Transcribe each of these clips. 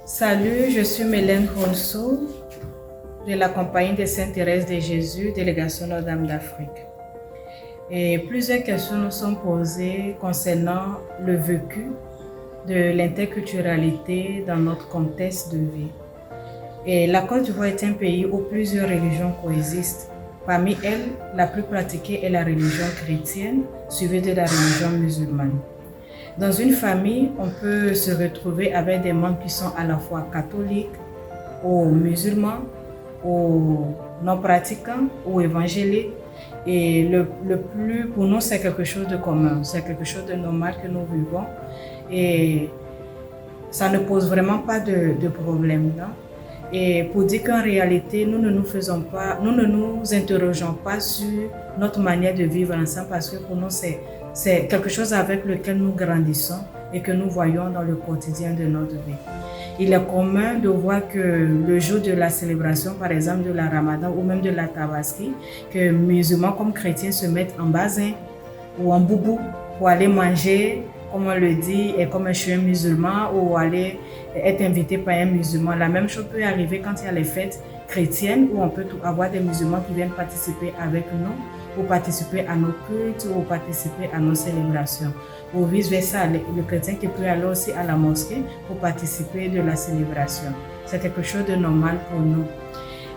Salut, je suis Mélène Ronso de la Compagnie des Saintes Thérèse de Jésus, délégation Notre-Dame d'Afrique. Et plusieurs questions nous sont posées concernant le vécu de l'interculturalité dans notre contexte de vie. Et la Côte d'Ivoire est un pays où plusieurs religions coexistent. Parmi elles, la plus pratiquée est la religion chrétienne, suivie de la religion musulmane. Dans une famille, on peut se retrouver avec des membres qui sont à la fois catholiques, ou musulmans, ou non pratiquants, ou évangéliques. Et le plus, pour nous, c'est quelque chose de commun, c'est quelque chose de normal que nous vivons. Et ça ne pose vraiment pas de problème, non? Et pour dire qu'en réalité, nous ne nous interrogeons pas sur notre manière de vivre ensemble parce que pour nous, c'est quelque chose avec lequel nous grandissons et que nous voyons dans le quotidien de notre vie. Il est commun de voir que le jour de la célébration, par exemple de la Ramadan ou même de la Tabaski, que musulmans comme chrétiens se mettent en bazin ou en boubou pour aller manger, comme on le dit, et comme je suis un musulman, ou aller être invité par un musulman. La même chose peut arriver quand il y a les fêtes chrétiennes où on peut avoir des musulmans qui viennent participer avec nous, ou participer à nos cultes, ou participer à nos célébrations. Ou vice-versa, le chrétien qui peut aller aussi à la mosquée pour participer de la célébration. C'est quelque chose de normal pour nous.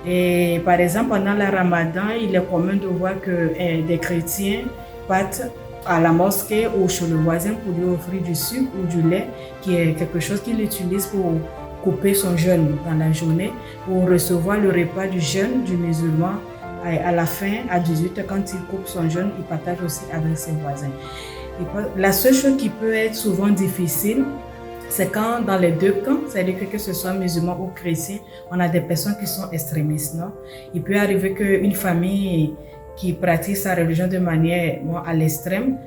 Et par exemple, pendant la Ramadan, il est commun de voir que des chrétiens partent à la mosquée ou chez le voisin pour lui offrir du sucre ou du lait, qui est quelque chose qu'il utilise pour couper son jeûne dans la journée, ou recevoir le repas du jeûne du musulman à la fin, à 18h, quand il coupe son jeûne, il partage aussi avec ses voisins. La seule chose qui peut être souvent difficile, c'est quand dans les deux camps, c'est-à-dire que ce soit musulman ou chrétien, on a des personnes qui sont extrémistes, non? Il peut arriver qu'une famille qui pratiquent sa religion de manière à l'extrême.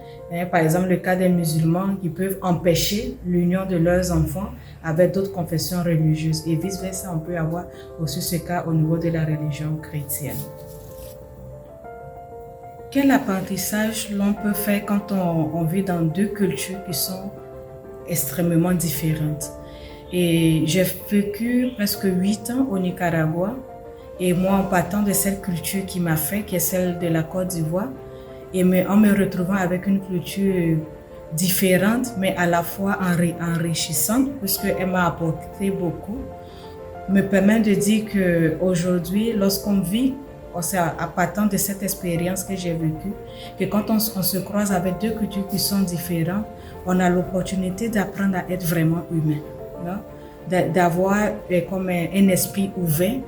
Par exemple, le cas des musulmans qui peuvent empêcher l'union de leurs enfants avec d'autres confessions religieuses. Et vice-versa, on peut avoir aussi ce cas au niveau de la religion chrétienne. Quel apprentissage l'on peut faire quand on vit dans deux cultures qui sont extrêmement différentes? Et j'ai vécu presque 8 ans au Nicaragua. Et moi, en partant de cette culture qui m'a fait, qui est celle de la Côte d'Ivoire, et en me retrouvant avec une culture différente, mais à la fois enrichissante, puisqu'elle m'a apporté beaucoup, me permet de dire qu'aujourd'hui, lorsqu'on vit, à partant de cette expérience que j'ai vécue, que quand on se croise avec deux cultures qui sont différentes, on a l'opportunité d'apprendre à être vraiment humain, d'avoir comme un esprit ouvert,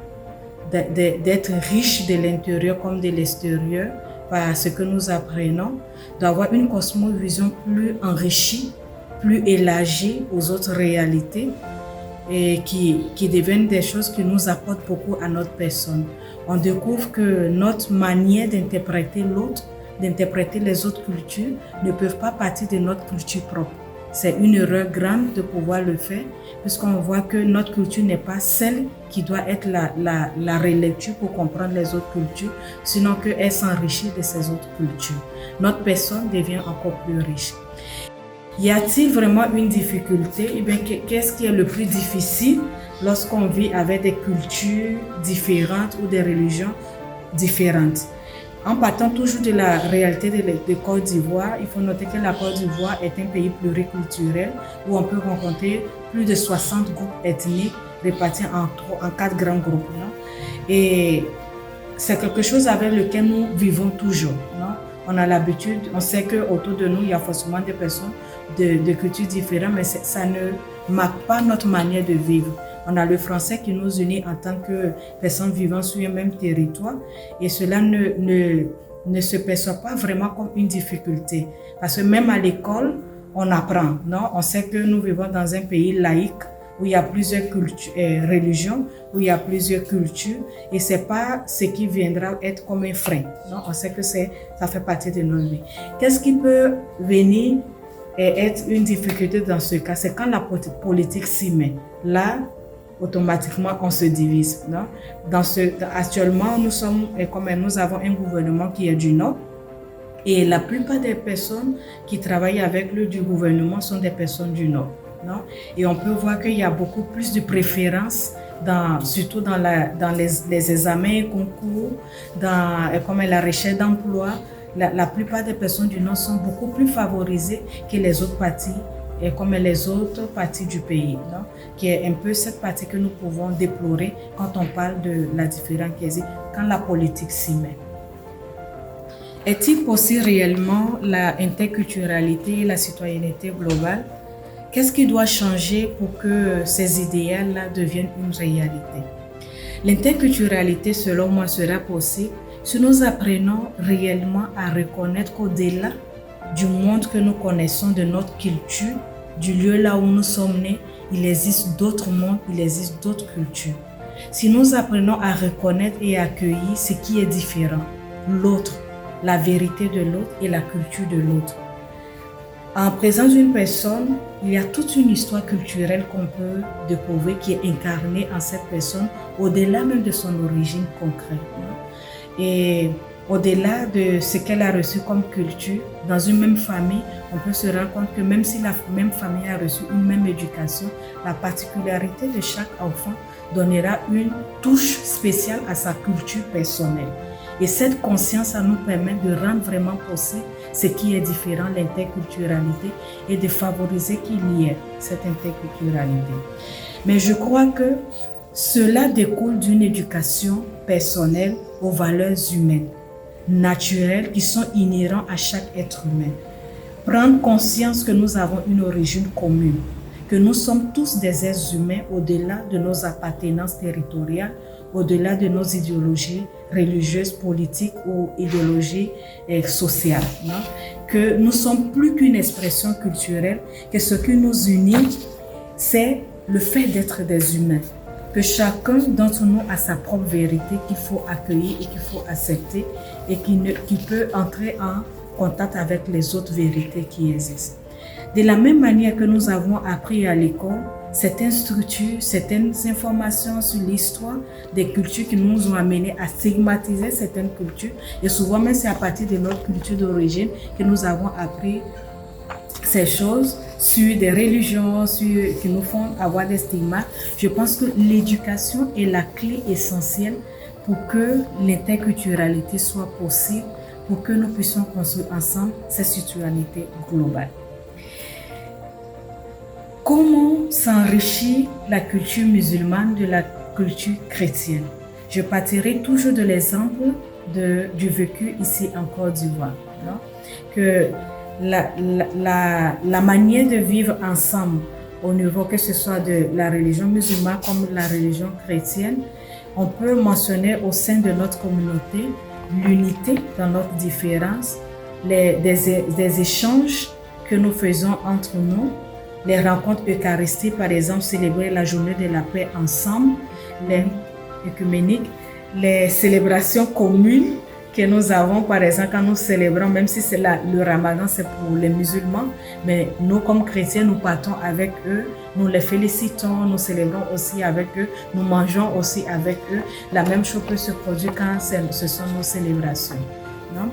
d'être riche de l'intérieur comme de l'extérieur par ce que nous apprenons, d'avoir une cosmovision plus enrichie, plus élargie aux autres réalités et qui deviennent des choses qui nous apportent beaucoup à notre personne. On découvre que notre manière d'interpréter l'autre, d'interpréter les autres cultures ne peuvent pas partir de notre culture propre. C'est une erreur grande de pouvoir le faire, puisqu'on voit que notre culture n'est pas celle qui doit être la relecture pour comprendre les autres cultures, sinon qu'elle s'enrichit de ces autres cultures. Notre personne devient encore plus riche. Y a-t-il vraiment une difficulté? Eh bien, qu'est-ce qui est le plus difficile lorsqu'on vit avec des cultures différentes ou des religions différentes? En partant toujours de la réalité de Côte d'Ivoire, il faut noter que la Côte d'Ivoire est un pays pluriculturel où on peut rencontrer plus de 60 groupes ethniques répartis en 4 grands groupes. Non? Et c'est quelque chose avec lequel nous vivons toujours. Non? On a l'habitude, on sait qu'autour de nous, il y a forcément des personnes de cultures différentes, mais ça ne marque pas notre manière de vivre. On a le français qui nous unit en tant que personnes vivant sur un même territoire et cela ne se perçoit pas vraiment comme une difficulté. Parce que même à l'école, on apprend. Non? On sait que nous vivons dans un pays laïque où il y a plusieurs religions, où il y a plusieurs cultures et ce n'est pas ce qui viendra être comme un frein. Non? On sait que ça fait partie de notre vie. Qu'est-ce qui peut venir et être une difficulté dans ce cas? C'est quand la politique s'y met. Là, automatiquement, on se divise. Non? Actuellement, nous avons un gouvernement qui est du Nord et la plupart des personnes qui travaillent avec du gouvernement sont des personnes du Nord. non? Et on peut voir qu'il y a beaucoup plus de préférences, surtout dans les examens et concours, comme la recherche d'emploi. La plupart des personnes du Nord sont beaucoup plus favorisées que les autres parties, et comme les autres parties du pays, non? Qui est un peu cette partie que nous pouvons déplorer quand on parle de la différence qui existe, quand la politique s'y met. Est-il possible réellement l'interculturalité et la citoyenneté globale? Qu'est-ce qui doit changer pour que ces idéaux-là deviennent une réalité? L'interculturalité, selon moi, sera possible si nous apprenons réellement à reconnaître qu'au-delà du monde que nous connaissons, de notre culture, du lieu là où nous sommes nés, il existe d'autres mondes, il existe d'autres cultures. Si nous apprenons à reconnaître et à accueillir ce qui est différent, l'autre, la vérité de l'autre et la culture de l'autre. En présence d'une personne, il y a toute une histoire culturelle qu'on peut découvrir qui est incarnée en cette personne, au-delà même de son origine concrète. Et au-delà de ce qu'elle a reçu comme culture, dans une même famille, on peut se rendre compte que même si la même famille a reçu une même éducation, la particularité de chaque enfant donnera une touche spéciale à sa culture personnelle. Et cette conscience, ça nous permet de rendre vraiment possible ce qui est différent, l'interculturalité, et de favoriser qu'il y ait cette interculturalité. Mais je crois que cela découle d'une éducation personnelle aux valeurs humaines, naturelles, qui sont inhérentes à chaque être humain. Prendre conscience que nous avons une origine commune, que nous sommes tous des êtres humains au-delà de nos appartenances territoriales, au-delà de nos idéologies religieuses, politiques ou idéologies sociales. Non? Que nous sommes plus qu'une expression culturelle, que ce qui nous unit, c'est le fait d'être des humains. Que chacun d'entre nous a sa propre vérité qu'il faut accueillir et qu'il faut accepter et qui peut entrer en contact avec les autres vérités qui existent. De la même manière que nous avons appris à l'école, certaines structures, certaines informations sur l'histoire des cultures qui nous ont amenés à stigmatiser certaines cultures, et souvent même c'est à partir de notre culture d'origine que nous avons appris ces choses sur des religions qui nous font avoir des stigmates. Je pense que l'éducation est la clé essentielle pour que l'interculturalité soit possible, pour que nous puissions construire ensemble cette citoyenneté globale. Comment s'enrichit la culture musulmane de la culture chrétienne? Je partirai toujours de l'exemple du vécu ici en Côte d'Ivoire. Que la manière de vivre ensemble au niveau que ce soit de la religion musulmane comme la religion chrétienne, on peut mentionner au sein de notre communauté l'unité dans notre différence, des échanges que nous faisons entre nous, les rencontres eucharistiques, par exemple, célébrer la journée de la paix ensemble, les œcuméniques, les célébrations communes que nous avons, par exemple, quand nous célébrons, même si c'est le ramadan, c'est pour les musulmans, mais nous, comme chrétiens, nous partons avec eux, nous les félicitons, nous célébrons aussi avec eux, nous mangeons aussi avec eux. La même chose peut se produire quand ce sont nos célébrations. Non?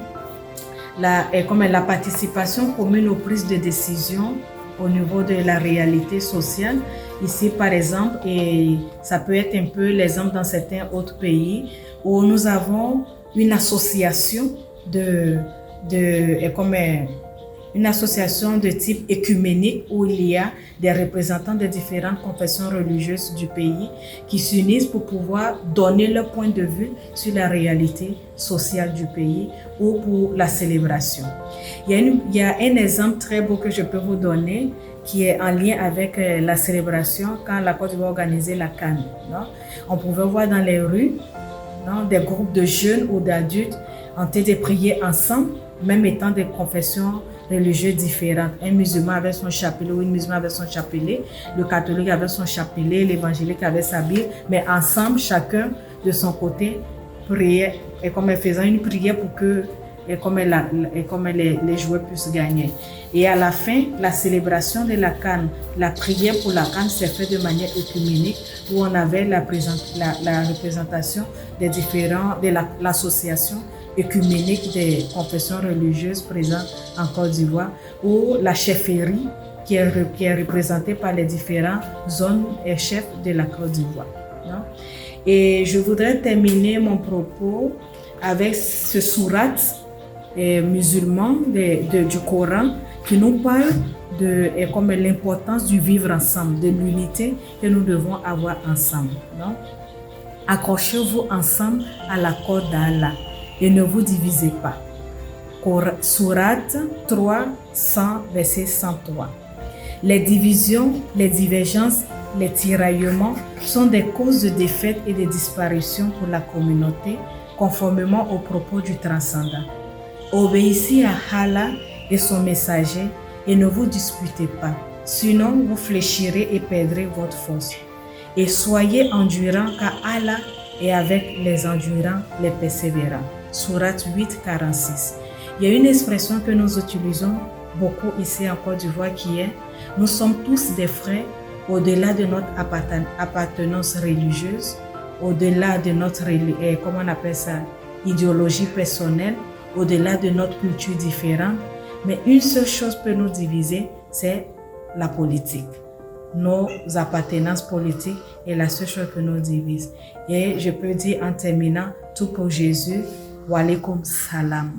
Comme la participation commune aux prises de décision au niveau de la réalité sociale. Ici, par exemple, et ça peut être un peu l'exemple dans certains autres pays, où nous avons une association une association de type écuménique où il y a des représentants de différentes confessions religieuses du pays qui s'unissent pour pouvoir donner leur point de vue sur la réalité sociale du pays ou pour la célébration. Il y a un exemple très beau que je peux vous donner qui est en lien avec la célébration quand la Côte d'Ivoire organisait la CAN. On pouvait voir dans les rues des groupes de jeunes ou d'adultes en train de prier ensemble, même étant des confessions religieuses différentes. Un musulman avait son chapelet ou une musulmane avait son chapelet, le catholique avait son chapelet, l'évangélique avait sa Bible, mais ensemble, chacun de son côté priait, et comme faisant une prière pour que les joueurs puissent gagner. Et à la fin, la célébration de la CAN, la prière pour la CAN s'est faite de manière œcuménique où on avait la représentation de l'association œcuménique des confessions religieuses présentes en Côte d'Ivoire, où la chefferie qui est représenté par les différentes zones et chefs de la Côte d'Ivoire. Et je voudrais terminer mon propos avec ce sourate musulman du Coran qui nous parle de comme l'importance du vivre ensemble, de l'unité que nous devons avoir ensemble. Accrochez-vous ensemble à la corde d'Allah et ne vous divisez pas. Sourate 3, 100, verset 103. Les divisions, les divergences, les tiraillements sont des causes de défaite et de disparition pour la communauté, conformément aux propos du transcendant. Obéissez à Allah et son messager et ne vous disputez pas, sinon vous fléchirez et perdrez votre force. Et soyez endurants car Allah est avec les endurants, les persévérants. Sourate 8, 46. Il y a une expression que nous utilisons beaucoup ici en Côte d'Ivoire qui est « Nous sommes tous des frères au-delà de notre appartenance religieuse, au-delà de notre comment on appelle ça, idéologie personnelle, au-delà de notre culture différente. Mais une seule chose peut nous diviser, c'est la politique. Nos appartenances politiques est la seule chose que nous divise. Et je peux dire en terminant, tout pour Jésus, wa alaykoum salam.